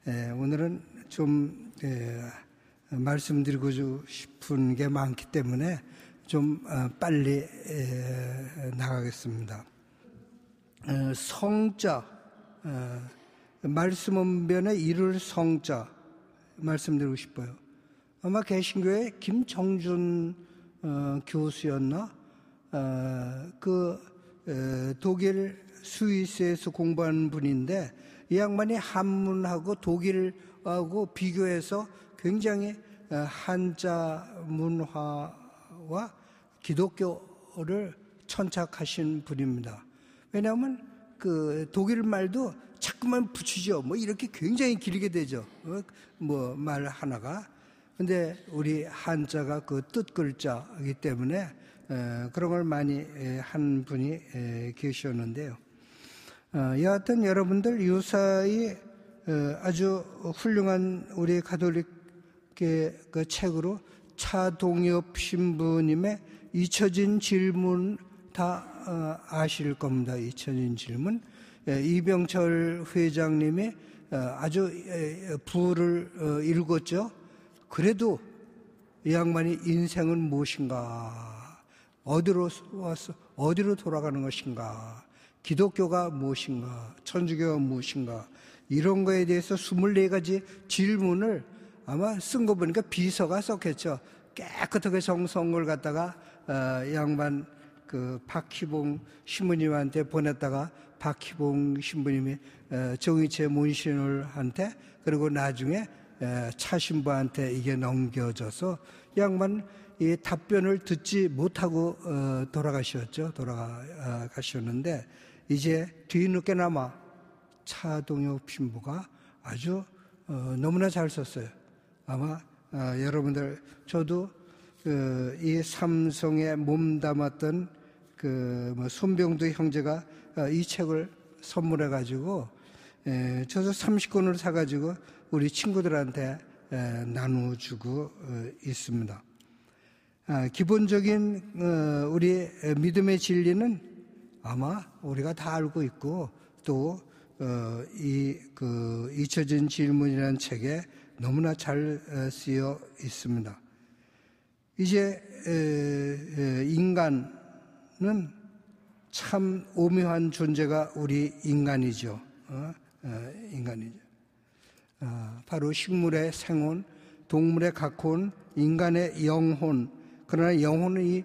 오늘은 좀 말씀드리고 싶은 게 많기 때문에 좀 빨리 나가겠습니다. 성자, 말씀 언변에 이룰 성자 말씀드리고 싶어요. 아마 개신교의 김정준 교수였나? 독일 스위스에서 공부한 분인데 이 양반이 한문하고 독일하고 비교해서 굉장히 한자 문화와 기독교를 천착하신 분입니다. 왜냐하면 독일 말도 자꾸만 붙이죠. 이렇게 굉장히 길게 되죠. 말 하나가. 근데 우리 한자가 뜻 글자이기 때문에 그런 걸 많이 한 분이 계셨는데요. 여하튼 여러분들 유사히 아주 훌륭한 우리 가톨릭의 책으로 차동엽 신부님의 잊혀진 질문 다 아실 겁니다. 잊혀진 질문. 이병철 회장님이 아주 부를 읽었죠. 그래도 이 양반이 인생은 무엇인가? 어디로 왔어? 어디로 돌아가는 것인가? 기독교가 무엇인가? 천주교가 무엇인가? 이런 거에 대해서 24가지 질문을 아마 쓴 거 보니까 비서가 썼겠죠. 깨끗하게 정성을 갖다가 양반 박희봉 신부님한테 보냈다가 박희봉 신부님이 정의체 문신을 한테 그리고 나중에 차 신부한테 이게 넘겨져서 양반 이 답변을 듣지 못하고 돌아가셨는데 이제 뒤늦게나마 차동엽 신부가 아주 너무나 잘 썼어요. 아마 여러분들 저도 이 삼성에 몸담았던 손병두 형제가 이 책을 선물해 가지고 저도 30권을 사 가지고 우리 친구들한테 나눠주고 있습니다. 기본적인 우리 믿음의 진리는 아마 우리가 다 알고 있고 또 잊혀진 질문이라는 책에 너무나 잘 쓰여 있습니다. 이제 인간은 참 오묘한 존재가 우리 인간이죠. 인간이죠. 바로 식물의 생혼, 동물의 각혼, 인간의 영혼. 그러나 영혼은 이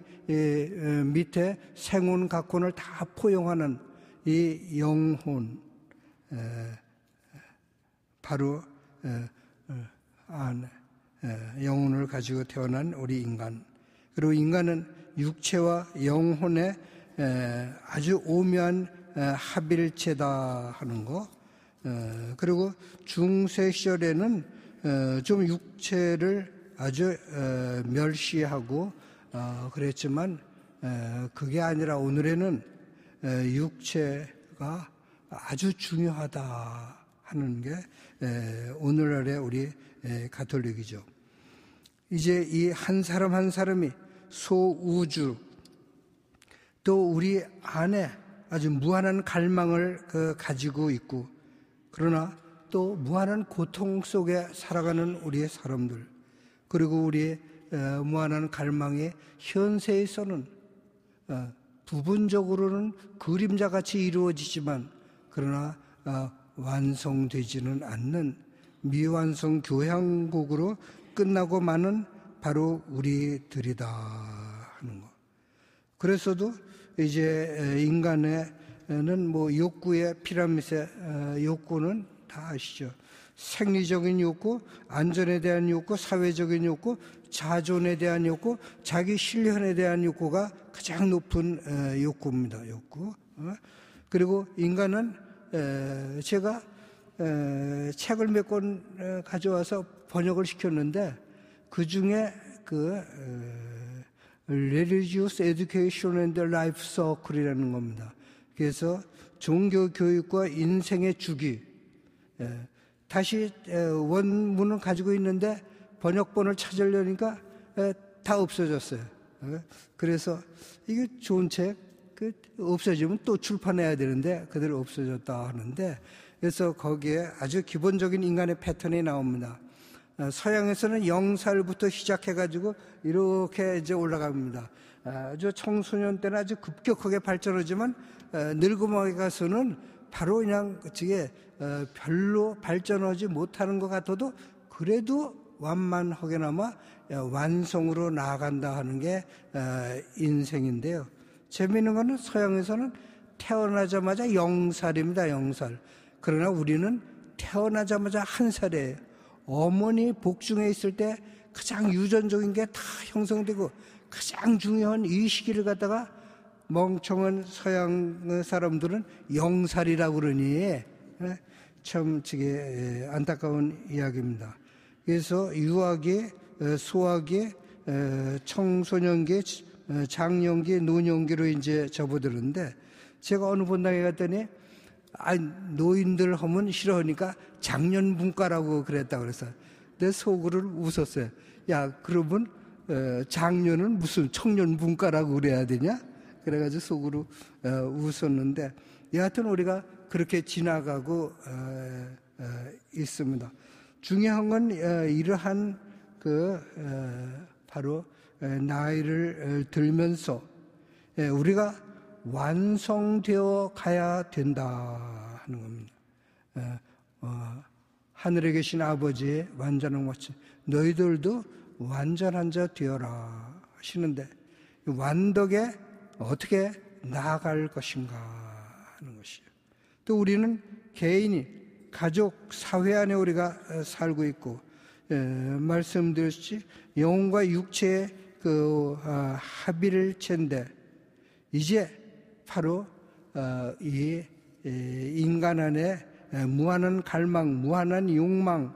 밑에 생혼, 각혼을 다 포용하는 이 영혼. 바로 영혼을 가지고 태어난 우리 인간. 그리고 인간은 육체와 영혼의 아주 오묘한 합일체다 하는 거. 그리고 중세 시절에는 좀 육체를 아주 멸시하고 그랬지만 그게 아니라 오늘에는 육체가 아주 중요하다 하는 게 오늘날의 우리 가톨릭이죠. 이제 이 한 사람 한 사람이 소우주 또 우리 안에 아주 무한한 갈망을 가지고 있고 그러나 또 무한한 고통 속에 살아가는 우리의 사람들 그리고 우리의 무한한 갈망이 현세에서는 부분적으로는 그림자같이 이루어지지만 그러나 완성되지는 않는 미완성 교향곡으로 끝나고 마는 바로 우리들이다 하는 거. 그래서도 이제 인간에는 욕구의 피라미드의 욕구는 다 아시죠. 생리적인 욕구, 안전에 대한 욕구, 사회적인 욕구, 자존에 대한 욕구, 자기 실현에 대한 욕구가 가장 높은 욕구입니다. 욕구. 그리고 인간은 제가 책을 몇 권 가져와서 번역을 시켰는데 그 중에 Religious Education and Life Circle이라는 겁니다. 그래서 종교 교육과 인생의 주기. 다시 원문을 가지고 있는데 번역본을 찾으려니까 다 없어졌어요. 그래서 이게 좋은 책 없어지면 또 출판해야 되는데 그대로 없어졌다 하는데 그래서 거기에 아주 기본적인 인간의 패턴이 나옵니다. 서양에서는 0살부터 시작해가지고 이렇게 이제 올라갑니다. 아주 청소년 때는 아주 급격하게 발전하지만 늙음에 가서는 바로 그냥 그게 별로 발전하지 못하는 것 같아도 그래도 완만하게나마 완성으로 나아간다 하는 게 인생인데요. 재미있는 거는 서양에서는 태어나자마자 0살입니다. 0살. 그러나 우리는 태어나자마자 1살이에요. 어머니 복중에 있을 때 가장 유전적인 게 다 형성되고 가장 중요한 이 시기를 갖다가 멍청한 서양 사람들은 0살이라고 그러니 참 되게 안타까운 이야기입니다. 그래서 유아기, 소아기, 청소년기, 장년기, 노년기로 이제 접어드는데 제가 어느 본당에 갔더니 노인들 하면 싫어하니까 장년분과라고 그랬다고 그래서 내 속으로 웃었어요. 야, 그러면 장년은 무슨 청년분과라고 그래야 되냐? 그래가지고 속으로 웃었는데 여하튼 우리가 그렇게 지나가고 있습니다. 중요한 건 이러한 바로 나이를 들면서 우리가 완성되어 가야 된다 하는 겁니다. 하늘에 계신 아버지의 완전한 것이 너희들도 완전한 자 되어라 하시는데 완덕에 어떻게 나아갈 것인가 하는 것이에요. 또 우리는 개인이 가족, 사회 안에 우리가 살고 있고 말씀드렸듯이 영혼과 육체의 합일체인데 이제 바로 이 인간 안에 무한한 갈망, 무한한 욕망,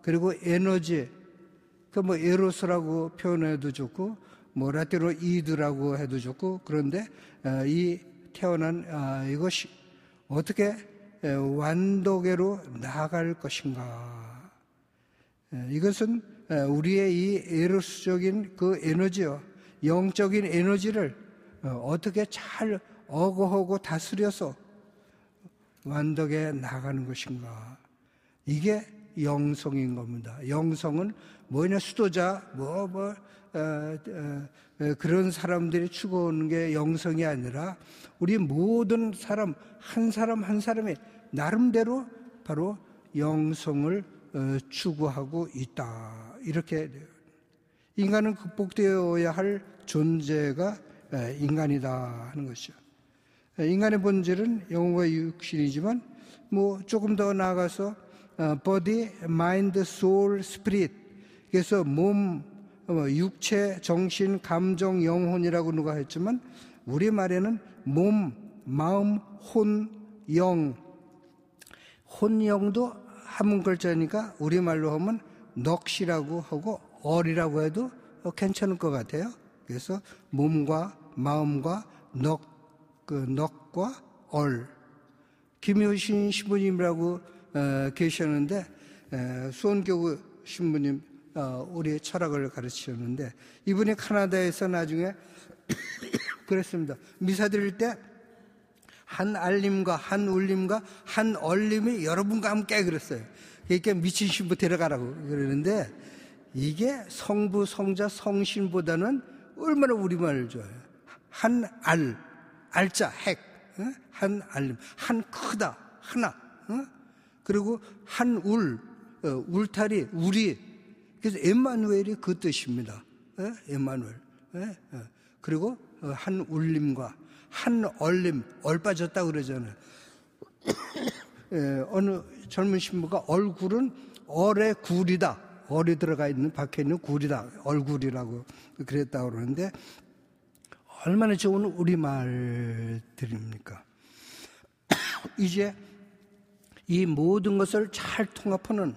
그리고 에너지, 에로스라고 표현해도 좋고, 라틴어로 이드라고 해도 좋고, 그런데 이 태어난 이것이 어떻게 완도계로 나아갈 것인가? 이것은 우리의 이 에로스적인 그 에너지요, 영적인 에너지를 어떻게 잘 어거하고 다스려서 완덕에 나가는 것인가? 이게 영성인 겁니다. 영성은 뭐냐, 수도자, 그런 사람들이 추구하는 게 영성이 아니라 우리 모든 사람, 한 사람 한 사람이 나름대로 바로 영성을 추구하고 있다. 이렇게 돼요. 인간은 극복되어야 할 존재가 인간이다 하는 것이죠. 인간의 본질은 영혼과 육신이지만 조금 더 나아가서 body, mind, soul, spirit. 그래서 몸, 육체, 정신, 감정, 영혼이라고 누가 했지만 우리말에는 몸, 마음, 혼, 영. 혼영도 한문글자니까 우리말로 하면 넋이라고 하고 얼이라고 해도 괜찮을 것 같아요. 그래서 몸과 마음과 넋과 얼. 김효신 신부님이라고 계셨는데 수원교구 신부님 우리 철학을 가르치셨는데 이분이 카나다에서 나중에 그랬습니다. 미사 드릴 때 한 알림과 한 울림과 한 얼림이 여러분과 함께 그랬어요. 그러니까 미친 신부 데려가라고 그러는데 이게 성부, 성자, 성신보다는 얼마나 우리말을 좋아해요. 한 알자, 핵, 한 알림, 한 크다, 하나, 그리고 한 울타리, 우리. 그래서 엠마누엘이 그 뜻입니다. 엠마누엘. 그리고 한 울림과 한 얼림, 얼 빠졌다고 그러잖아요. 어느 젊은 신부가 얼굴은 얼의 굴이다. 얼이 들어가 있는, 박혀 있는 굴이다. 얼굴이라고 그랬다고 그러는데 얼마나 좋은 우리말들입니까? 이제 이 모든 것을 잘 통합하는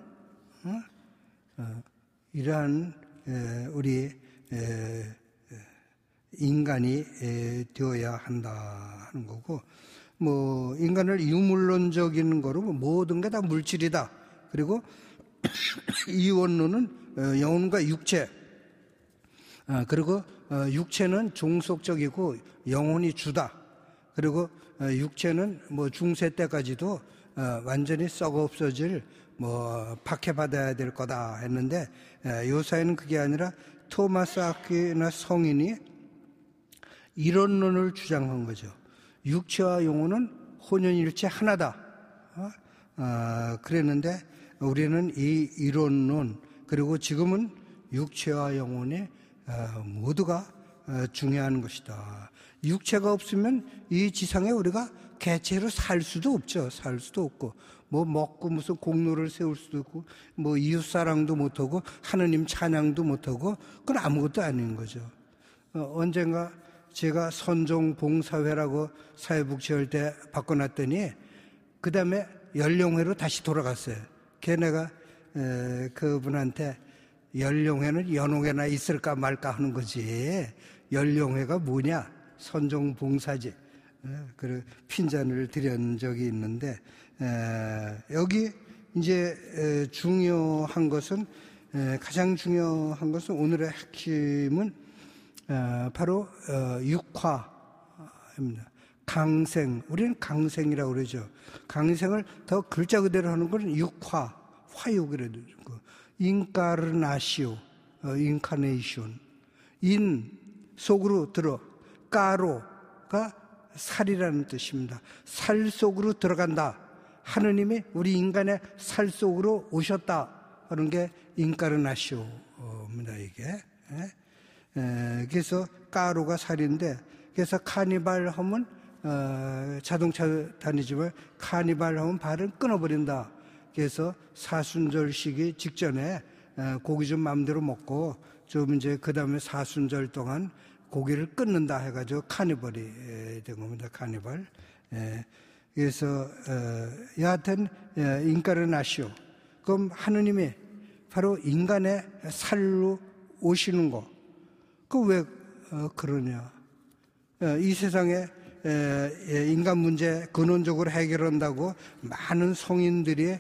이러한 우리 인간이 되어야 한다 하는 거고, 인간을 유물론적인 거로 모든 게 다 물질이다. 그리고 이원론은 영혼과 육체, 그리고 육체는 종속적이고 영혼이 주다. 그리고 육체는 뭐 중세 때까지도 완전히 썩어 없어질 뭐 박해받아야 될 거다 했는데, 요사이는 그게 아니라 토마스 아퀴나 성인이 이론론을 주장한 거죠. 육체와 영혼은 혼연일체 하나다. 그랬는데 우리는 이 이론론, 그리고 지금은 육체와 영혼이 모두가 중요한 것이다. 육체가 없으면 이 지상에 우리가 개체로 살 수도 없죠. 살 수도 없고, 뭐 먹고 무슨 공로를 세울 수도 없고, 뭐 이웃사랑도 못하고 하느님 찬양도 못하고, 그건 아무것도 아닌 거죠. 언젠가 제가 선종봉사회라고 사회복지할 때 바꿔놨더니 그 다음에 연령회로 다시 돌아갔어요. 걔네가 그분한테 연령회는 연홍회나 있을까 말까 하는 거지, 연령회가 뭐냐, 선종봉사지. 그 핀잔을 드린 적이 있는데, 여기 이제 중요한 것은, 가장 중요한 것은, 오늘의 핵심은 바로 육화입니다. 강생, 우리는 강생이라고 그러죠. 강생을 더 글자 그대로 하는 건 육화, 화육이라고 그러고, 인카르나시오, 인카네이션, 인 속으로 들어, 까로가 살이라는 뜻입니다. 살 속으로 들어간다. 하느님이 우리 인간의 살 속으로 오셨다 하는 게 인카르나시오입니다, 이게. 그래서 까로가 살인데, 그래서 카니발 하면 자동차 다니지만 카니발 하면 발을 끊어버린다. 그래서 사순절 시기 직전에 고기 좀 마음대로 먹고 좀 이제 그 다음에 사순절 동안 고기를 끊는다 해가지고 카니발이 된 겁니다. 카니발. 그래서 여하튼 인카르나시오. 그럼 하느님이 바로 인간의 살로 오시는 거. 그 왜 그러냐? 이 세상에 인간 문제 근원적으로 해결한다고 많은 성현들이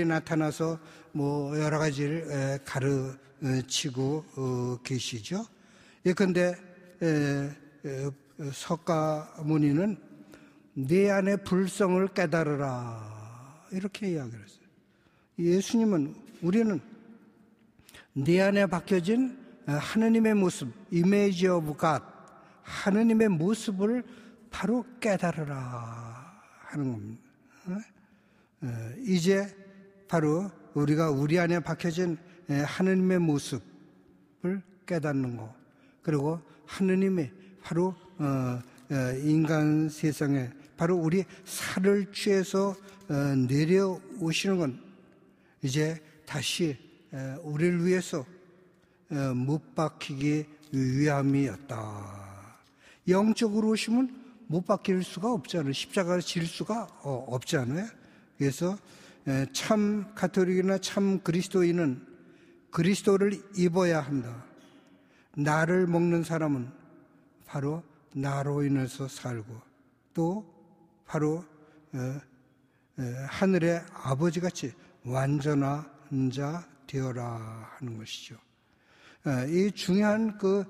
나타나서 뭐 여러 가지를 가르치고 계시죠. 예컨대 석가모니는 내 안의 불성을 깨달으라, 이렇게 이야기를 했어요. 예수님은, 우리는 내 안에 박혀진 하느님의 모습, 이미지 오브 갓, 하느님의 모습을 바로 깨달으라 하는 겁니다. 이제 바로 우리가 우리 안에 박혀진 하느님의 모습을 깨닫는 거, 그리고 하느님이 바로 인간 세상에 바로 우리 살을 취해서 내려오시는 건 이제 다시 우리를 위해서 못 박히기 위함이었다. 영적으로 오시면 못 박힐 수가 없잖아요. 십자가를 질 수가 없잖아요. 그래서 참 가톨릭이나 참 그리스도인은 그리스도를 입어야 한다. 나를 먹는 사람은 바로 나로 인해서 살고, 또 바로 하늘의 아버지같이 완전한 자 되어라 하는 것이죠. 이 중요한 그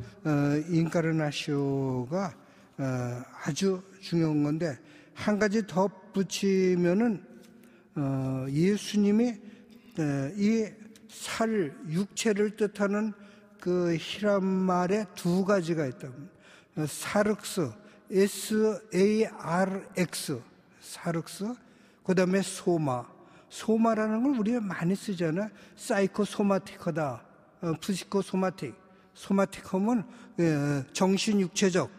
인카르나시오가 아주 중요한 건데, 한 가지 덧붙이면은 예수님이 이 살, 육체를 뜻하는 그 히람 말에 두 가지가 있답니다. 사륵스, SARX, 사륵스, 그 다음에 소마라는 걸 우리가 많이 쓰잖아요. 사이코소마틱하다, 푸시코소마틱. 소마틱하면 정신육체적,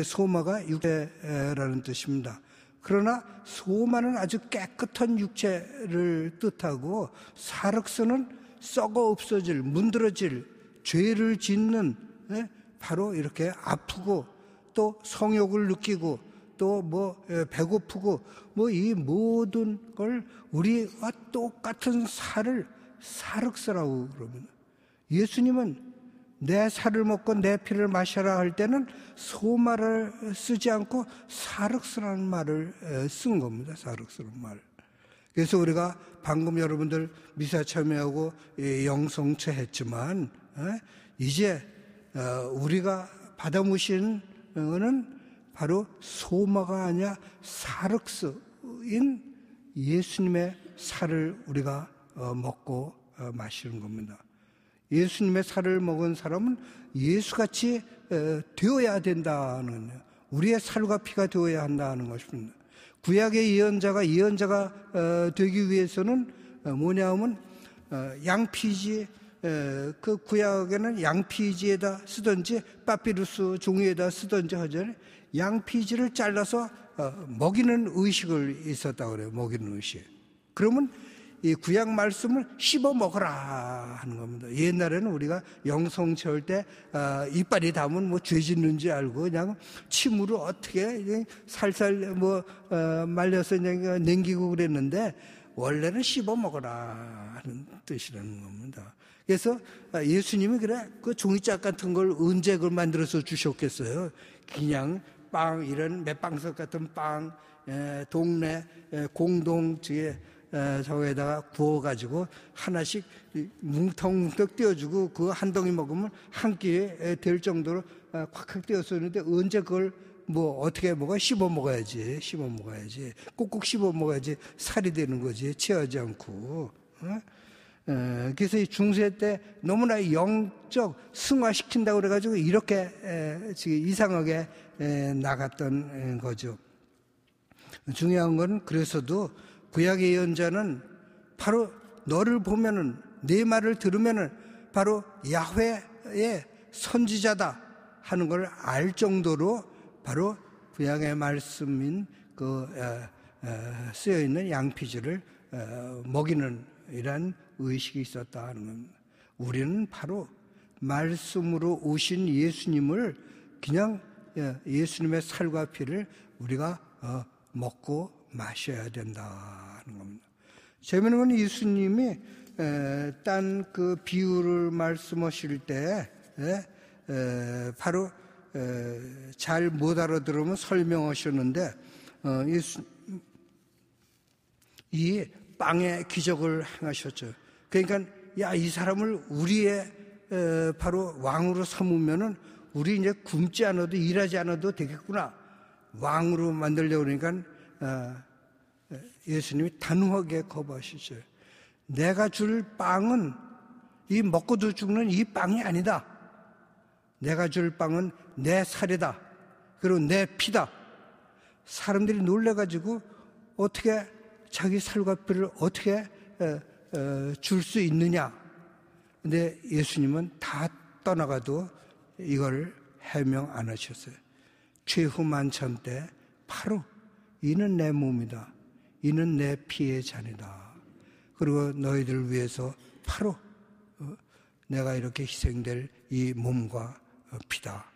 소마가 육체라는 뜻입니다. 그러나 소마는 아주 깨끗한 육체를 뜻하고, 사륵스는 썩어 없어질, 문드러질, 죄를 짓는, 바로 이렇게 아프고 또 성욕을 느끼고 또 뭐 배고프고 뭐 이 모든 걸 우리와 똑같은 살을 사륵스라고 그러면, 예수님은 내 살을 먹고 내 피를 마셔라 할 때는 소말을 쓰지 않고 사륵스라는 말을 쓴 겁니다. 사륵스라는 말. 그래서 우리가 방금 여러분들 미사 참여하고 영성체 했지만, 이제 우리가 받아 모신 거는 바로 소마가 아니라 사륵스인 예수님의 살을 우리가 먹고 마시는 겁니다. 예수님의 살을 먹은 사람은 예수같이 되어야 된다는 거예요. 우리의 살과 피가 되어야 한다는 것입니다. 구약의 예언자가 되기 위해서는 뭐냐면 양피지, 그 구약에는 양피지에다 쓰든지 파피루스 종이에다 쓰든지 하잖아요. 양피지를 잘라서 먹이는 의식을 있었다고 그래요. 먹이는 의식. 그러면 이 구약 말씀을 씹어 먹어라 하는 겁니다. 옛날에는 우리가 영성 채울 때 이빨이 닿으면 뭐 죄 짓는지 알고 그냥 침으로 어떻게 살살 말려서 그냥 냉기고 그랬는데 원래는 씹어 먹어라 하는 뜻이라는 겁니다. 그래서 예수님이 그래 그 종이짝 같은 걸 언제 그걸 만들어서 주셨겠어요? 그냥 빵, 이런 맷방석 같은 빵, 동네 공동체에 저에다가 구워가지고 하나씩 뭉텅뭉텅 띄워주고 그 한 덩이 먹으면 한 끼에 될 정도로 콱콱 띄웠었는데 언제 그걸 뭐 어떻게 먹어? 씹어 먹어야지. 꼭꼭 씹어 먹어야지 살이 되는 거지. 체하지 않고. 그래서 이 중세 때 너무나 영적 승화시킨다고 그래가지고 이렇게 지금 이상하게 나갔던 거죠. 중요한 건 그래서도 구약의 예언자는 바로 너를 보면은 네 말을 들으면은 바로 야훼의 선지자다 하는 걸 알 정도로 바로 구약의 말씀인 그 쓰여 있는 양피지를 먹이는 이런 의식이 있었다 하는 겁니다. 우리는 바로 말씀으로 오신 예수님을 그냥 예수님의 살과 피를 우리가 먹고 마셔야 된다는 겁니다. 재미있는 건 예수님이 딴 그 비유를 말씀하실 때 바로 잘 못 알아들으면 설명하셨는데 이 빵의 기적을 행하셨죠. 그러니까 이 사람을 우리의 바로 왕으로 삼으면은 우리 이제 굶지 않아도 일하지 않아도 되겠구나. 왕으로 만들려고 그러니까 예수님이 단호하게 거부하시죠. 내가 줄 빵은 이 먹고도 죽는 이 빵이 아니다. 내가 줄 빵은 내 살이다. 그리고 내 피다. 사람들이 놀래가지고 어떻게 자기 살과 피를 어떻게 줄 수 있느냐. 근데 예수님은 다 떠나가도 이걸 해명 안 하셨어요. 최후 만찬 때 바로 이는 내 몸이다. 이는 내 피의 잔이다. 그리고 너희들 위해서 바로 내가 이렇게 희생될 이 몸과 피다.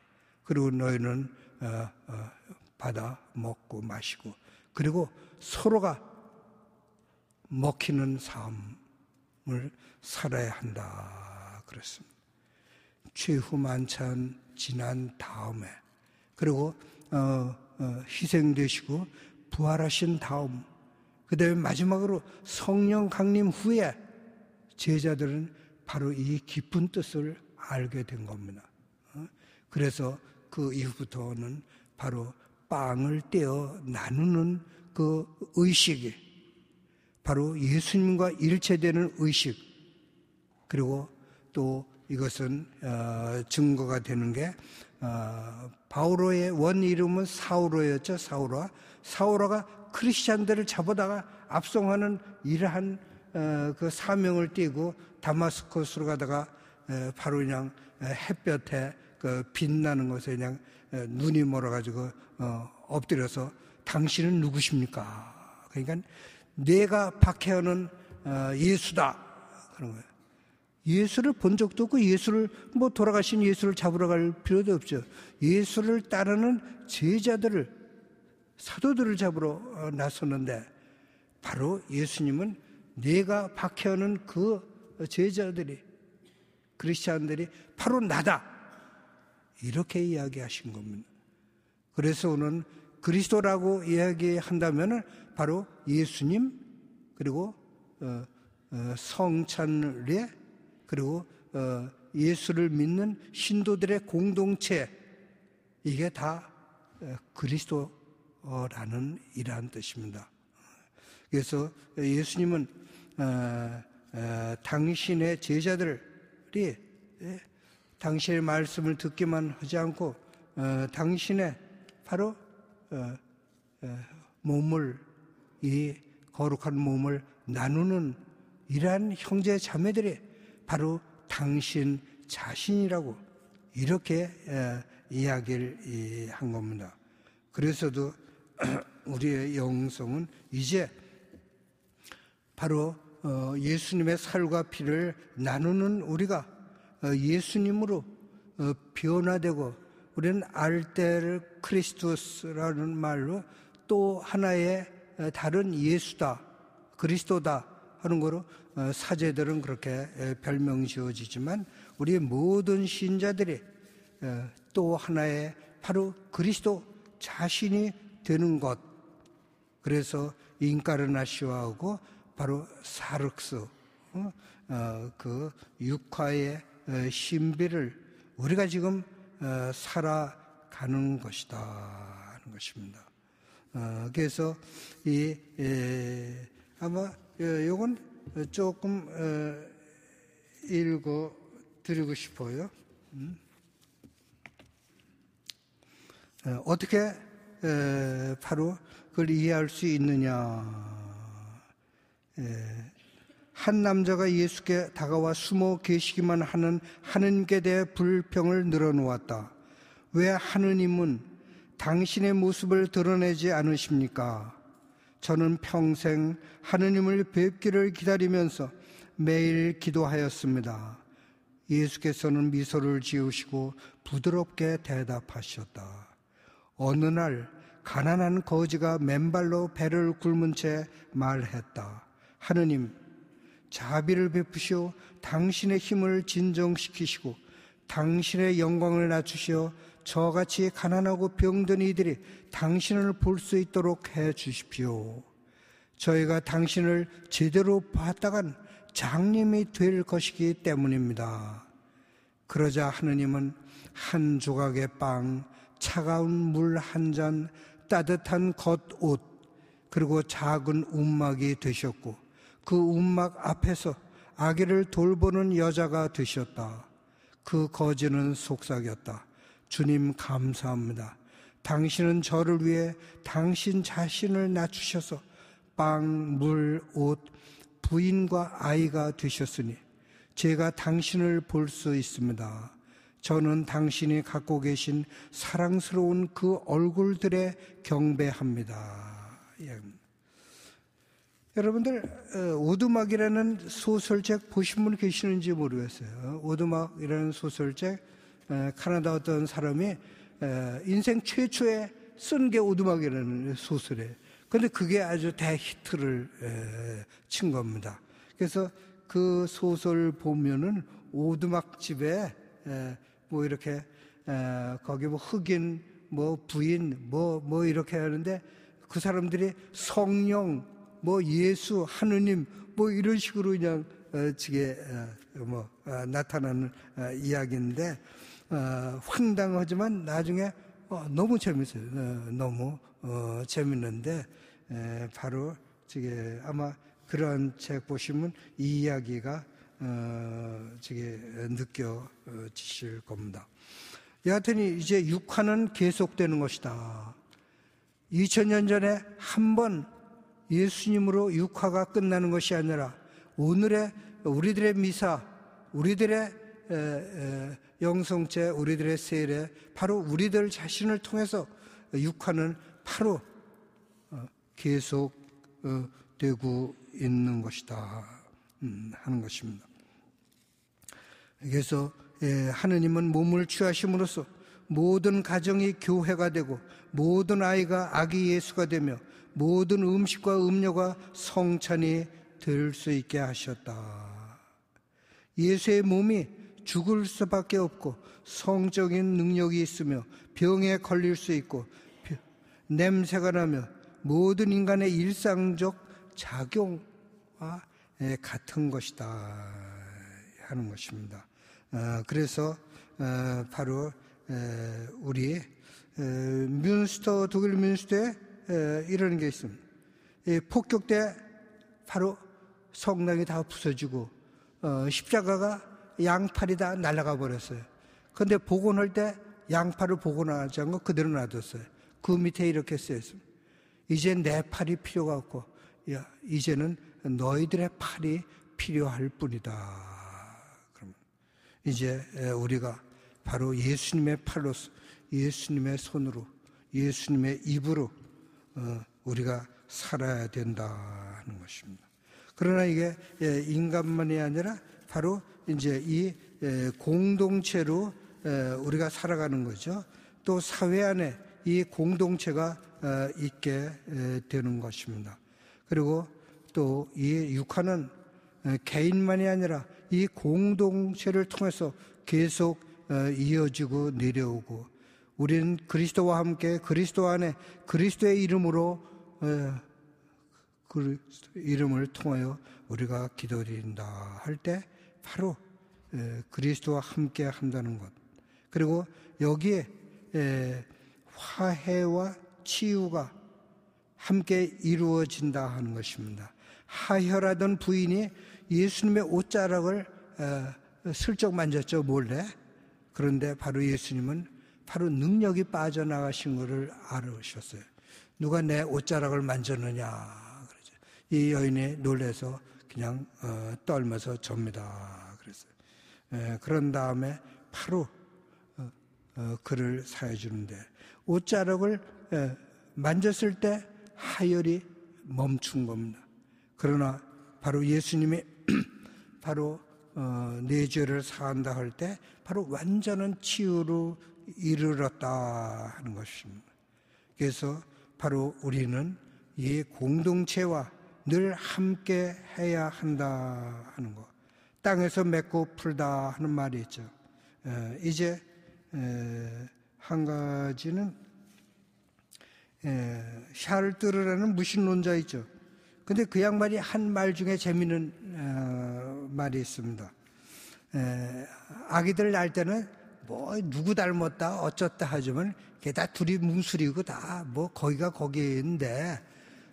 그리고 너희는 받아 먹고 마시고 그리고 서로가 먹히는 삶을 살아야 한다 그랬습니다. 최후 만찬 지난 다음에 그리고 희생되시고 부활하신 다음 그 다음에 마지막으로 성령 강림 후에 제자들은 바로 이 깊은 뜻을 알게 된 겁니다. 그래서 그 이후부터는 바로 빵을 떼어 나누는 그 의식이 바로 예수님과 일체되는 의식 그리고 또 이것은 증거가 되는 게 바오로의 원 이름은 사우로였죠. 사우로가 크리스찬들을 잡아다가 압송하는 이러한 그 사명을 띠고 다마스커스로 가다가 바로 그냥 햇볕에 그 빛나는 것에 그냥 눈이 멀어가지고 엎드려서 당신은 누구십니까? 그러니까 내가 박해하는 예수다 그런 거예요. 예수를 본 적도 없고 예수를 돌아가신 예수를 잡으러 갈 필요도 없죠. 예수를 따르는 제자들을 사도들을 잡으러 나섰는데 바로 예수님은 내가 박해하는 그 제자들이 크리스찬들이 바로 나다 이렇게 이야기하신 겁니다. 그래서 오늘 그리스도라고 이야기한다면 바로 예수님 그리고 성찬례 그리고 예수를 믿는 신도들의 공동체 이게 다 그리스도라는 이러한 뜻입니다. 그래서 예수님은 당신의 제자들이 당신의 말씀을 듣기만 하지 않고 당신의 바로 몸을, 이 거룩한 몸을 나누는 이러한 형제 자매들이 바로 당신 자신이라고 이렇게 이야기를 한 겁니다. 그래서도 우리의 영성은 이제 바로 예수님의 살과 피를 나누는 우리가 예수님으로 변화되고, 우리는 알테르 크리스토스라는 말로 또 하나의 다른 예수다, 그리스도다 하는 거로 사제들은 그렇게 별명 지어지지만, 우리의 모든 신자들이 또 하나의 바로 그리스도 자신이 되는 것, 그래서 인카르나시오하고 바로 사륵스, 그 육화의 신비를 우리가 지금 살아가는 것이다 하는 것입니다. 그래서 아마 요건 조금 읽어 드리고 싶어요. 어떻게 바로 그걸 이해할 수 있느냐. 한 남자가 예수께 다가와 숨어 계시기만 하는 하느님께 대해 불평을 늘어놓았다. 왜 하느님은 당신의 모습을 드러내지 않으십니까? 저는 평생 하느님을 뵙기를 기다리면서 매일 기도하였습니다. 예수께서는 미소를 지으시고 부드럽게 대답하셨다. 어느 날 가난한 거지가 맨발로 배를 굶은 채 말했다. 하느님, 자비를 베푸시어 당신의 힘을 진정시키시고 당신의 영광을 낮추시어 저같이 가난하고 병든 이들이 당신을 볼 수 있도록 해 주십시오. 저희가 당신을 제대로 봤다간 장님이 될 것이기 때문입니다. 그러자 하느님은 한 조각의 빵, 차가운 물 한 잔, 따뜻한 겉옷, 그리고 작은 움막이 되셨고, 그 움막 앞에서 아기를 돌보는 여자가 되셨다. 그 거지는 속삭였다. 주님 감사합니다. 당신은 저를 위해 당신 자신을 낮추셔서 빵, 물, 옷, 부인과 아이가 되셨으니 제가 당신을 볼 수 있습니다. 저는 당신이 갖고 계신 사랑스러운 그 얼굴들에 경배합니다. 예. 여러분들 오두막이라는 소설책 보신 분 계시는지 모르겠어요. 오두막이라는 소설책, 카나다 어떤 사람이 인생 최초에 쓴 게 오두막이라는 소설이에요. 그런데 그게 아주 대히트를 친 겁니다. 그래서 그 소설 보면은 오두막집에 뭐 이렇게 거기 뭐 흑인, 뭐 부인, 뭐 이렇게 하는데 그 사람들이 성령, 뭐 예수, 하느님, 뭐 이런 식으로 그냥 지게 나타나는 이야기인데 황당하지만 나중에 너무 재밌어요. 너무 재밌는데 바로 지게 아마 그런 책 보시면 이 이야기가 지게 느껴지실 겁니다. 여하튼 이제 육화는 계속되는 것이다. 2000년 전에 한 번 예수님으로 육화가 끝나는 것이 아니라 오늘의 우리들의 미사, 우리들의 영성체, 우리들의 세례, 바로 우리들 자신을 통해서 육화는 바로 계속되고 있는 것이다 하는 것입니다. 그래서 하느님은 몸을 취하심으로써 모든 가정이 교회가 되고 모든 아이가 아기 예수가 되며 모든 음식과 음료가 성찬이 될 수 있게 하셨다. 예수의 몸이 죽을 수밖에 없고 성적인 능력이 있으며 병에 걸릴 수 있고 냄새가 나며 모든 인간의 일상적 작용과 같은 것이다 하는 것입니다. 그래서 바로 우리 독일 뮌스터에 이런 게 있습니다. 폭격 때 바로 성당이 다 부서지고 십자가가 양팔이 다 날아가 버렸어요. 그런데 복원할 때 양팔을 복원하지 않고 그대로 놔뒀어요. 그 밑에 이렇게 쓰였습니다. 이제 내 팔이 필요가 없고 이제는 너희들의 팔이 필요할 뿐이다. 그럼 이제 우리가 바로 예수님의 팔로서, 예수님의 손으로, 예수님의 입으로 우리가 살아야 된다는 것입니다. 그러나 이게 인간만이 아니라 바로 이제 이 공동체로 우리가 살아가는 거죠. 또 사회 안에 이 공동체가 있게 되는 것입니다. 그리고 또 이 육화는 개인만이 아니라 이 공동체를 통해서 계속 이어지고 내려오고, 우리는 그리스도와 함께 그리스도 안에 그리스도의 이름으로 그 이름을 통하여 우리가 기도드린다 할 때 바로 그리스도와 함께 한다는 것, 그리고 여기에 화해와 치유가 함께 이루어진다 하는 것입니다. 하혈하던 부인이 예수님의 옷자락을 슬쩍 만졌죠, 몰래. 그런데 바로 예수님은 바로 능력이 빠져나가신 것을 알으셨어요. 누가 내 옷자락을 만졌느냐 그러죠. 이 여인이 놀라서 그냥 떨면서 접니다. 그랬어요. 그런 다음에 바로 그를 사해 주는데, 옷자락을 만졌을 때 하혈이 멈춘 겁니다. 그러나 바로 예수님이 바로 내 죄를 사한다 할 때 바로 완전한 치유로 이르렀다 하는 것입니다. 그래서 바로 우리는 이 공동체와 늘 함께 해야 한다 하는 것, 땅에서 맺고 풀다 하는 말이 있죠. 이제 한 가지는 샤르뜨르라는 무신론자 있죠. 근데 그 양반이 한 말 중에 재미있는 말이 있습니다. 아기들 낳을 때는 뭐 누구 닮았다 어쩌다 하지만 그게 다 둘이 뭉술이고 다 뭐 거기가 거기인데,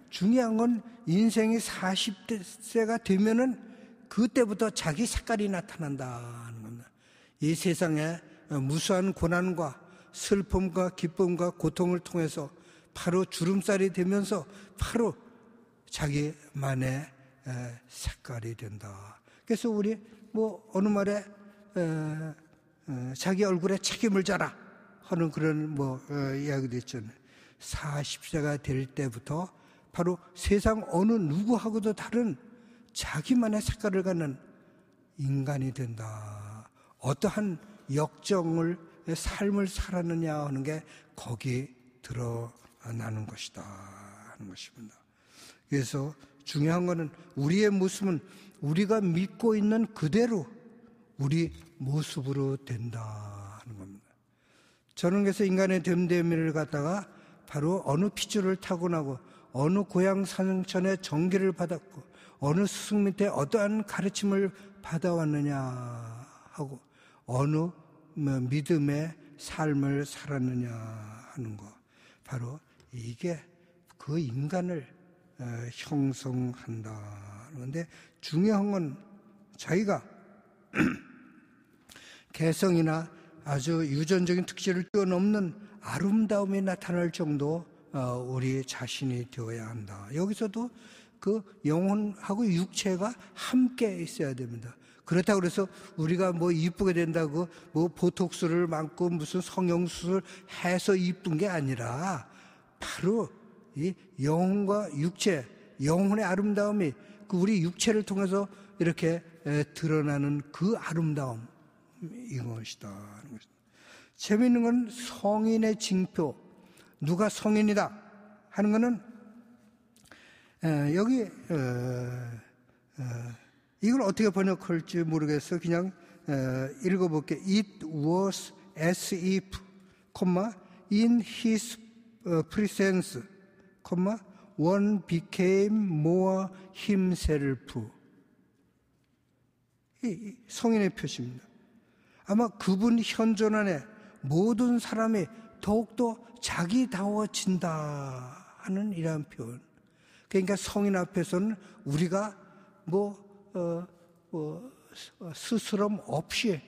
중요한 건 인생이 40세가 되면은 그때부터 자기 색깔이 나타난다는 겁니다. 이 세상에 무수한 고난과 슬픔과 기쁨과 고통을 통해서 바로 주름살이 되면서 바로 자기만의 색깔이 된다. 그래서 우리 뭐 어느 말에 자기 얼굴에 책임을 져라 하는 그런 이야기도 있잖아요. 40세가 될 때부터 바로 세상 어느 누구하고도 다른 자기만의 색깔을 갖는 인간이 된다. 어떠한 역정을 삶을 살았느냐 하는 게 거기 드러나는 것이다 하는 것입니다. 그래서 중요한 것은 우리의 모습은 우리가 믿고 있는 그대로 우리 모습으로 된다 하는 겁니다. 저는 그래서 인간의 됨됨이를 갖다가 바로 어느 핏줄을 타고나고 어느 고향 산천의 정기를 받았고 어느 스승 밑에 어떠한 가르침을 받아왔느냐 하고 어느 믿음의 삶을 살았느냐 하는 것, 바로 이게 그 인간을 형성한다. 그런데 중요한 건 자기가 개성이나 아주 유전적인 특질을 뛰어넘는 아름다움이 나타날 정도 우리 자신이 되어야 한다. 여기서도 그 영혼하고 육체가 함께 있어야 됩니다. 그렇다고 그래서 우리가 뭐 이쁘게 된다고 뭐 보톡스를 맞고 무슨 성형수술 해서 이쁜 게 아니라 바로 이 영혼과 육체, 영혼의 아름다움이 그 우리 육체를 통해서 이렇게 드러나는 그 아름다움, 이것이다. 재미있는 건 성인의 징표, 누가 성인이다 하는 거는 여기 이걸 어떻게 번역할지 모르겠어. 그냥 읽어볼게. It was as if, in his presence, one became more himself. 이 성인의 표시입니다. 아마 그분 현존 안에 모든 사람이 더욱더 자기다워진다 하는 이러한 표현. 그러니까 성인 앞에서는 우리가 스스럼 없이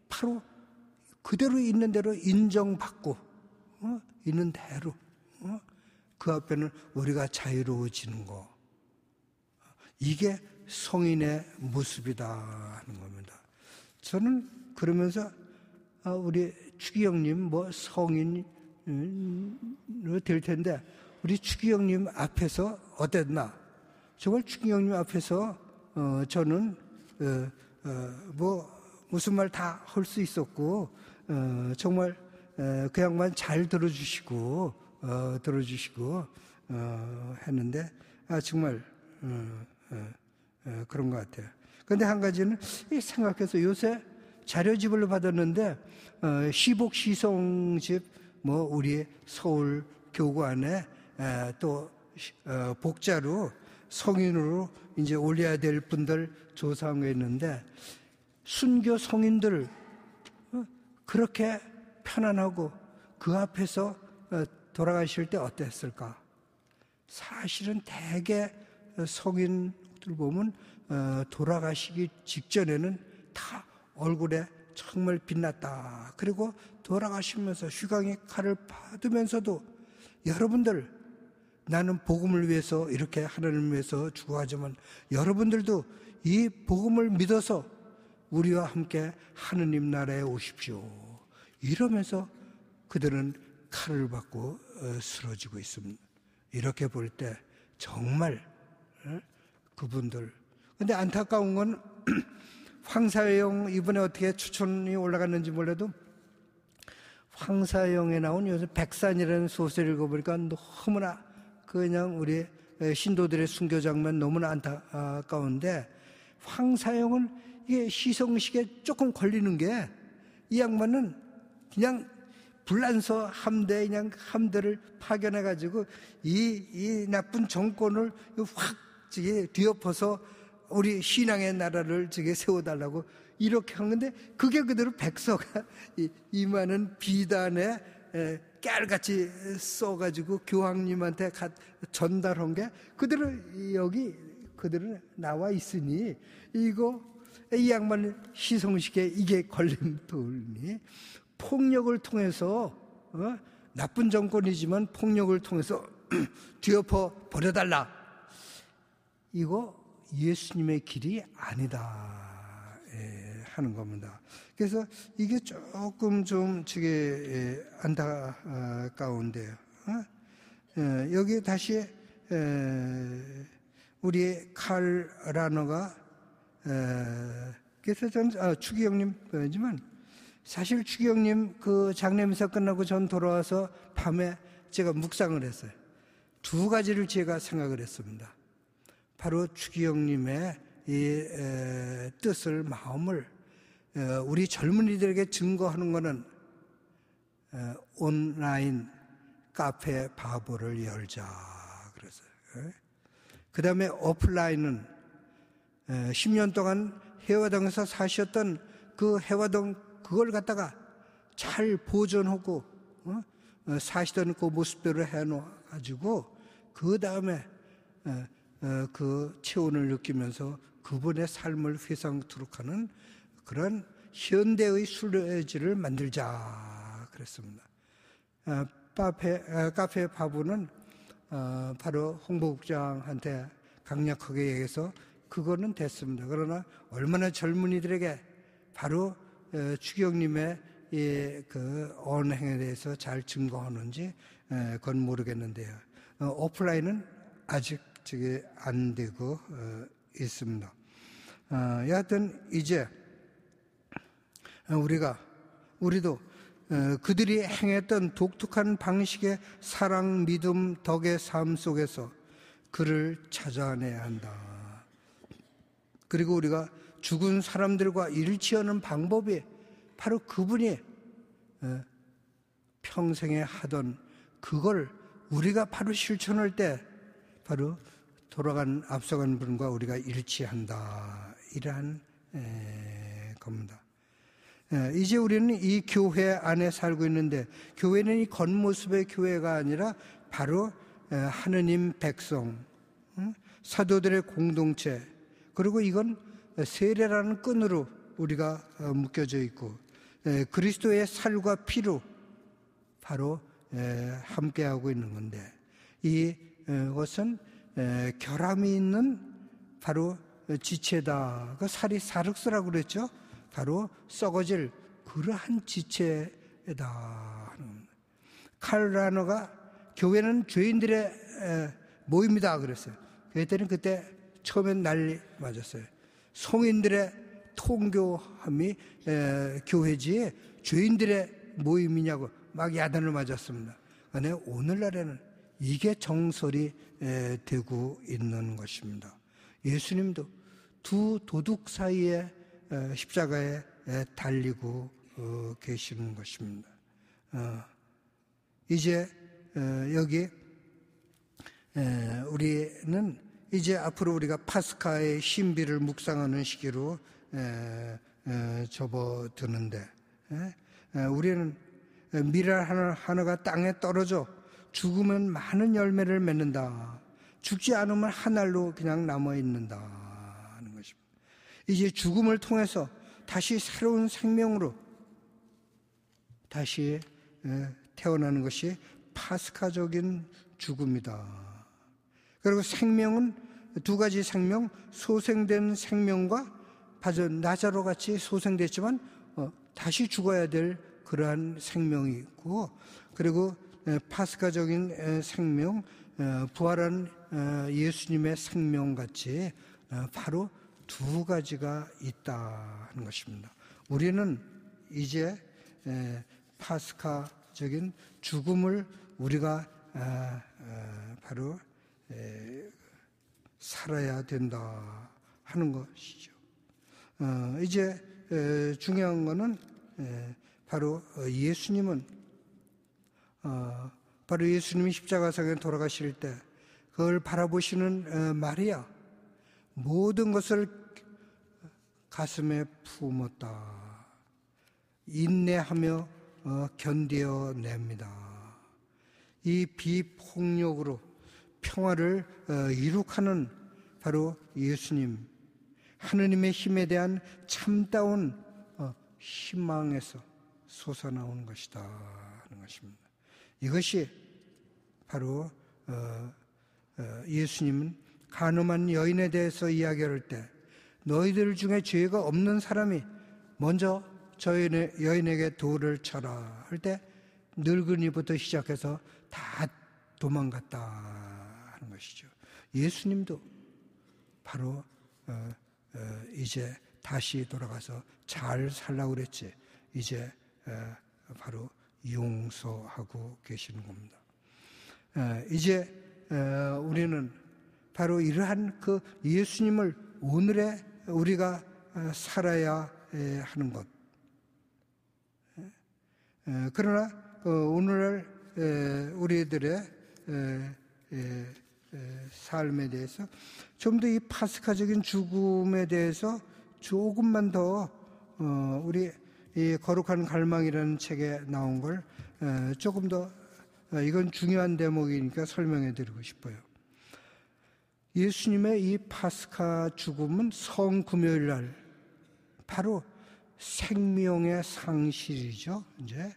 바로 그대로 있는 대로 인정받고 있는 대로 그 앞에는 우리가 자유로워지는 거. 이게 성인의 모습이다 하는 겁니다. 저는 그러면서 우리 추기영님 성인으로 될 텐데 우리 추기영님 앞에서 어땠나? 정말 추기영님 앞에서 저는 무슨 말 다 할 수 있었고 정말 그 양반 잘 들어주시고 했는데 정말 그런 것 같아요. 그런데 한 가지는 생각해서 요새 자료집을 받았는데 시복 시성집 우리 서울 교구안에 또 복자로 성인으로 이제 올려야 될 분들 조사한 거 있는데 순교 성인들 그렇게 편안하고 그 앞에서 돌아가실 때 어땠을까? 사실은 대개 성인들 보면 돌아가시기 직전에는 다 얼굴에 정말 빛났다. 그리고 돌아가시면서 휴강의 칼을 받으면서도 여러분들 나는 복음을 위해서 이렇게 하나님을 위해서 죽어가지만 여러분들도 이 복음을 믿어서 우리와 함께 하느님 나라에 오십시오. 이러면서 그들은 칼을 받고 쓰러지고 있습니다. 이렇게 볼 때 정말 그분들. 근데 안타까운 건 황사영 이번에 어떻게 추천이 올라갔는지 몰라도 황사영에 나온 요새 백산이라는 소설을 읽어보니까 너무나 그냥 우리 신도들의 순교 장면 너무나 안타까운데 황사영은 이게 시성식에 조금 걸리는 게 이 양반은 그냥 불란서 함대 그냥 함대를 파견해가지고 이 나쁜 정권을 확 뒤엎어서 우리 신앙의 나라를 세워달라고 이렇게 한 건데 그게 그대로 백서가 이 많은 비단에 깨알같이 써가지고 교황님한테 전달한 게 그대로 여기 그대로 나와 있으니 이 양반 시성식에 이게 걸림돌니 폭력을 통해서 나쁜 정권이지만 폭력을 통해서 뒤엎어 버려달라. 이거 예수님의 길이 아니다 하는 겁니다. 그래서 이게 조금 좀 안타까운데요. 여기 다시 우리 칼 라너가 그래서 전 추기영님 보지만 사실 추기영님 그 장례미사 끝나고 전 돌아와서 밤에 제가 묵상을 했어요. 두 가지를 제가 생각을 했습니다. 바로 추기영님의 이 뜻을 마음을 우리 젊은이들에게 증거하는 것은 온라인 카페 바보를 열자 그랬어요. 그 다음에 오프라인은 10년 동안 해화동에서 사셨던 그 해화동 그걸 갖다가 잘 보존하고 사시던 그 모습대로 해놓아가지고 그 다음에 그 체온을 느끼면서 그분의 삶을 회상토록 하는 그런 현대의 순례지를 만들자 그랬습니다. 카페 바보는 바로 홍보국장한테 강력하게 얘기해서 그거는 됐습니다. 그러나 얼마나 젊은이들에게 바로 추기영님의 그 언행에 대해서 잘 증거하는지 그건 모르겠는데요. 오프라인은 아직 안 되고 있습니다. 여하튼 이제 우리도 그들이 행했던 독특한 방식의 사랑, 믿음, 덕의 삶 속에서 그를 찾아내야 한다. 그리고 우리가 죽은 사람들과 일치하는 방법이 바로 그분이 평생에 하던 그걸 우리가 바로 실천할 때 바로 앞서간 분과 우리가 일치한다. 이러한 겁니다. 이제 우리는 이 교회 안에 살고 있는데, 교회는 이 겉모습의 교회가 아니라 바로 하느님 백성, 사도들의 공동체, 그리고 이건 세례라는 끈으로 우리가 묶여져 있고, 그리스도의 살과 피로 바로 함께하고 있는 건데, 이것은 결함이 있는 바로 지체다. 그 살이 사륵스라고 그랬죠. 바로 썩어질 그러한 지체다. 칼 라너가 교회는 죄인들의 모임이다 그랬어요. 그랬더니 그때 처음엔 난리 맞았어요. 성인들의 통교함이 교회지 죄인들의 모임이냐고 막 야단을 맞았습니다. 그런데 오늘날에는 이게 정설이 되고 있는 것입니다. 예수님도 두 도둑 사이에 십자가에 달리고 계시는 것입니다. 이제 여기 우리는 이제 앞으로 우리가 파스카의 신비를 묵상하는 시기로 접어드는데, 우리는 밀알 하나가 땅에 떨어져 죽으면 많은 열매를 맺는다, 죽지 않으면 한 알로 그냥 남아있는다 하는 것입니다. 이제 죽음을 통해서 다시 새로운 생명으로 다시 태어나는 것이 파스카적인 죽음이다. 그리고 생명은 두 가지 생명, 소생된 생명과 나자로 같이 소생됐지만 다시 죽어야 될 그러한 생명이 있고, 그리고 파스카적인 생명, 부활한 예수님의 생명같이 바로 두 가지가 있다 하는 것입니다. 우리는 이제 파스카적인 죽음을 우리가 바로 살아야 된다 하는 것이죠. 이제 중요한 거는 바로 예수님은 바로 예수님이 십자가상에 돌아가실 때 그걸 바라보시는 마리아, 모든 것을 가슴에 품었다, 인내하며 견뎌냅니다. 이 비폭력으로 평화를 이룩하는 바로 예수님, 하느님의 힘에 대한 참다운 희망에서 솟아나오는 것이다 하는 것입니다. 이것이 바로 예수님은 간음한 여인에 대해서 이야기할 때, 너희들 중에 죄가 없는 사람이 먼저 저 여인에게 돌을 쳐라 할 때 늙은이부터 시작해서 다 도망갔다 하는 것이죠. 예수님도 바로 이제 다시 돌아가서 잘 살라고 그랬지, 이제 바로 용서하고 계시는 겁니다. 이제 우리는 바로 이러한 그 예수님을 오늘의 우리가 살아야 하는 것. 그러나 오늘날 우리들의 삶에 대해서 좀 더 이 파스카적인 죽음에 대해서 조금만 더 우리 이 거룩한 갈망이라는 책에 나온 걸 조금 더, 이건 중요한 대목이니까 설명해 드리고 싶어요. 예수님의 이 파스카 죽음은 성금요일 날 바로 생명의 상실이죠. 이제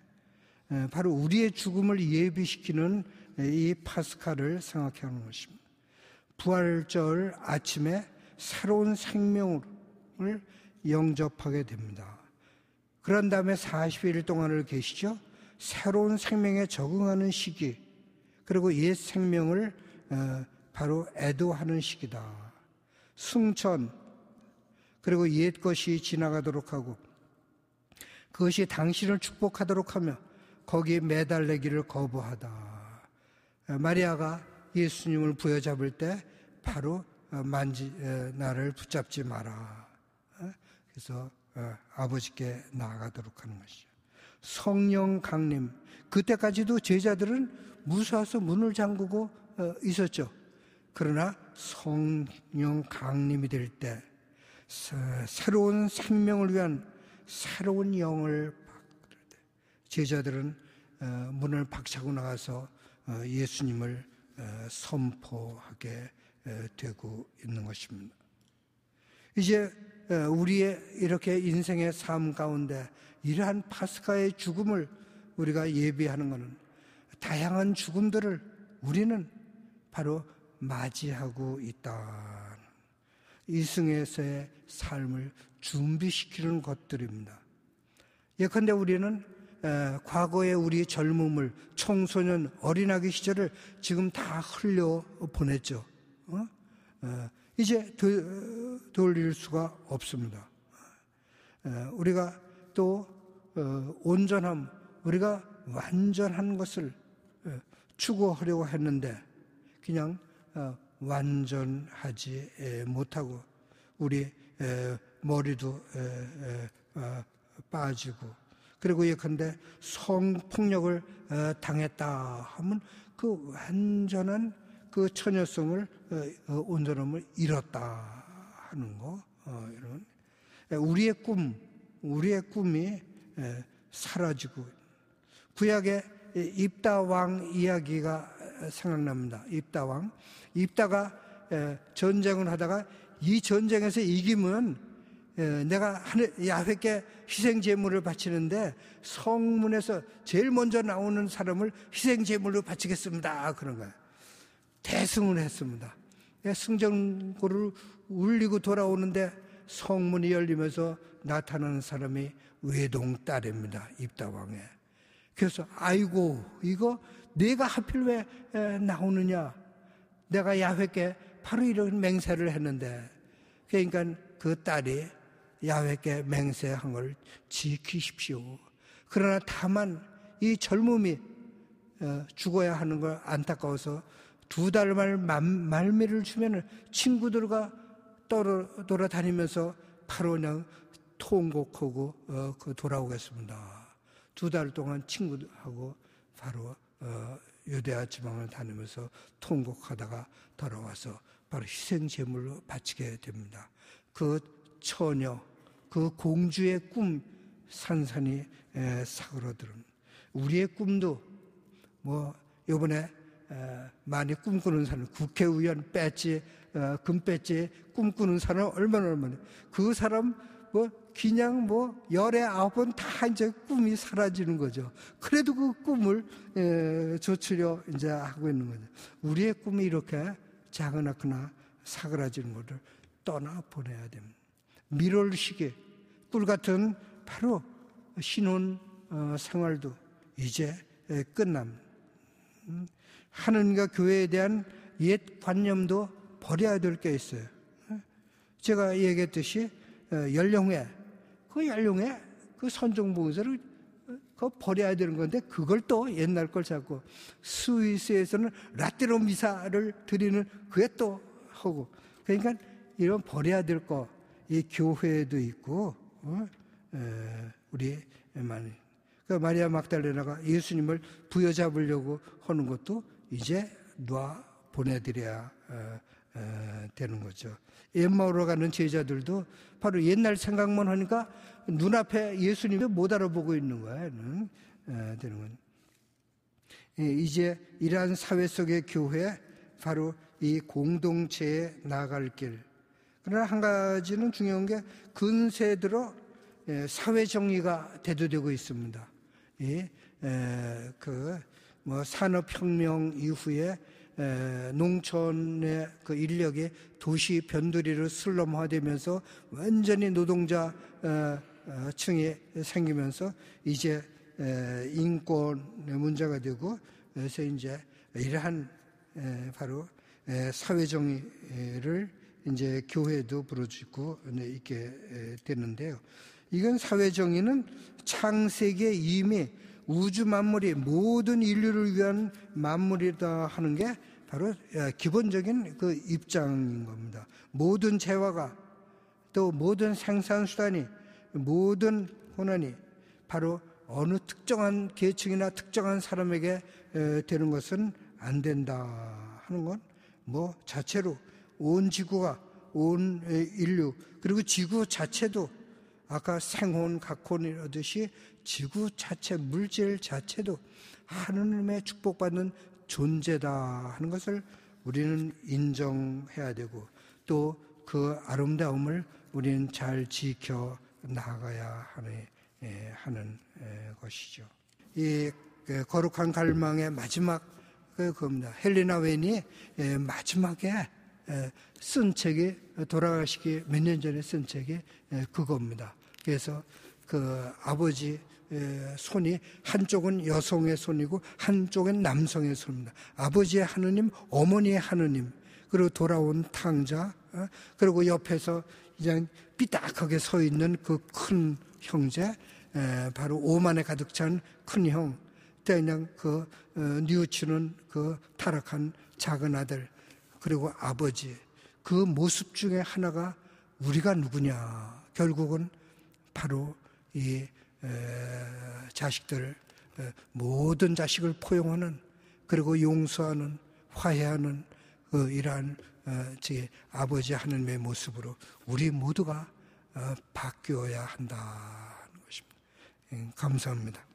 바로 우리의 죽음을 예비시키는 이 파스카를 생각하는 것입니다. 부활절 아침에 새로운 생명을 영접하게 됩니다. 그런 다음에 40일 동안을 계시죠. 새로운 생명에 적응하는 시기, 그리고 옛 생명을 바로 애도하는 시기다. 승천, 그리고 옛 것이 지나가도록 하고 그것이 당신을 축복하도록 하며 거기에 매달리기를 거부하다. 마리아가 예수님을 부여잡을 때 바로 나를 붙잡지 마라. 그래서 아버지께 나아가도록 하는 것이죠. 성령 강림, 그때까지도 제자들은 무서워서 문을 잠그고 있었죠. 그러나 성령 강림이 될 때 새로운 생명을 위한 새로운 영을 제자들은 문을 박차고 나가서 예수님을 선포하게 되고 있는 것입니다. 이제 우리의 이렇게 인생의 삶 가운데 이러한 파스카의 죽음을 우리가 예비하는 것은 다양한 죽음들을 우리는 바로 맞이하고 있다. 이승에서의 삶을 준비시키는 것들입니다. 예컨대 우리는 과거의 우리 젊음을, 청소년, 어린아기 시절을 지금 다 흘려보냈죠. 이제 돌릴 수가 없습니다. 우리가 또 온전함, 우리가 완전한 것을 추구하려고 했는데 그냥 완전하지 못하고 우리 머리도 빠지고, 그리고 예컨대 성폭력을 당했다 하면 그 완전한 그 처녀성을, 온전함을 잃었다 하는 거, 이런 우리의 꿈이 사라지고, 구약의 입다 왕 이야기가 생각납니다. 입다 왕, 입다가 전쟁을 하다가 이 전쟁에서 이기면 내가 야훼께 희생 제물을 바치는데 성문에서 제일 먼저 나오는 사람을 희생 제물로 바치겠습니다. 그런 거예요. 대승을 했습니다. 승전고를 울리고 돌아오는데 성문이 열리면서 나타나는 사람이 외동딸입니다. 입다 왕의. 그래서 아이고, 이거 내가 하필 왜 나오느냐, 내가 야훼께 바로 이런 맹세를 했는데, 그러니까 그 딸이 야훼께 맹세한 걸 지키십시오. 그러나 다만 이 젊음이 죽어야 하는 걸 안타까워서 2달만 말미를 주면은 친구들과 돌아다니면서 바로 그냥 통곡하고 돌아오겠습니다. 2달 동안 친구하고 바로 유대아 지방을 다니면서 통곡하다가 돌아와서 바로 희생 제물로 바치게 됩니다. 그 처녀, 그 공주의 꿈 산산이 사그러들은 우리의 꿈도 이번에 많이 꿈꾸는 사람, 국회의원 배지, 금 배지 꿈꾸는 사람 얼마나 그 사람 그냥 열에 9번 다 이제 꿈이 사라지는 거죠. 그래도 그 꿈을 조치려 이제 하고 있는 거죠. 우리의 꿈이 이렇게 작으나크나 사그라지는 것을 떠나 보내야 됩니다. 미롤시계, 꿀 같은 바로 신혼 생활도 이제 끝납니다. 하느님과 교회에 대한 옛 관념도 버려야 될 게 있어요. 제가 얘기했듯이 연령회, 그 선종봉사를 그거 버려야 되는 건데 그걸 또 옛날 걸 잡고, 스위스에서는 라떼로 미사를 드리는 그게 또 하고, 그러니까 이런 버려야 될 거, 이 교회도 있고, 우리 많이. 그러니까 마리아 막달레나가 예수님을 부여잡으려고 하는 것도 이제 놔 보내드려야 되는 거죠. 엠마오로 가는 제자들도 바로 옛날 생각만 하니까 눈앞에 예수님을 못 알아보고 있는 거예요. 되는 건. 이제 이러한 사회 속의 교회, 바로 이 공동체에 나아갈 길. 그러나 한 가지는 중요한 게 근세 들어 사회 정의가 대두되고 있습니다. 산업혁명 이후에 농촌의 그 인력이 도시 변두리로 슬럼화되면서 완전히 노동자 층이 생기면서 이제 인권의 문제가 되고, 그래서 이제 이러한 바로 사회정의를 이제 교회도 부르짖고 있게 되는데요. 이건 사회정의는 창세기에 이미 우주 만물이 모든 인류를 위한 만물이다 하는 게 바로 기본적인 그 입장인 겁니다. 모든 재화가, 또 모든 생산수단이, 모든 혼안이 바로 어느 특정한 계층이나 특정한 사람에게 되는 것은 안 된다 하는 건 자체로 온 지구가, 온 인류, 그리고 지구 자체도 아까 생혼, 각혼 이러듯이 지구 자체, 물질 자체도 하느님의 축복받는 존재다 하는 것을 우리는 인정해야 되고 또 그 아름다움을 우리는 잘 지켜 나가야 하는 것이죠. 이 거룩한 갈망의 마지막 그겁니다. 헬레나 웬이 마지막에 쓴 책이 돌아가시기 몇 년 전에 쓴 책이 그겁니다. 그래서 그 아버지 손이 한쪽은 여성의 손이고 한쪽은 남성의 손입니다. 아버지의 하느님, 어머니의 하느님, 그리고 돌아온 탕자, 그리고 옆에서 그냥 삐딱하게 서 있는 그 큰 형제, 바로 오만에 가득 찬 큰 형, 그냥 그 뉘우치는 그 타락한 작은 아들, 그리고 아버지, 그 모습 중에 하나가 우리가 누구냐? 결국은 바로 이 자식들, 모든 자식을 포용하는, 그리고 용서하는, 화해하는 이러한 아버지 하나님의 모습으로 우리 모두가 바뀌어야 한다는 것입니다. 감사합니다.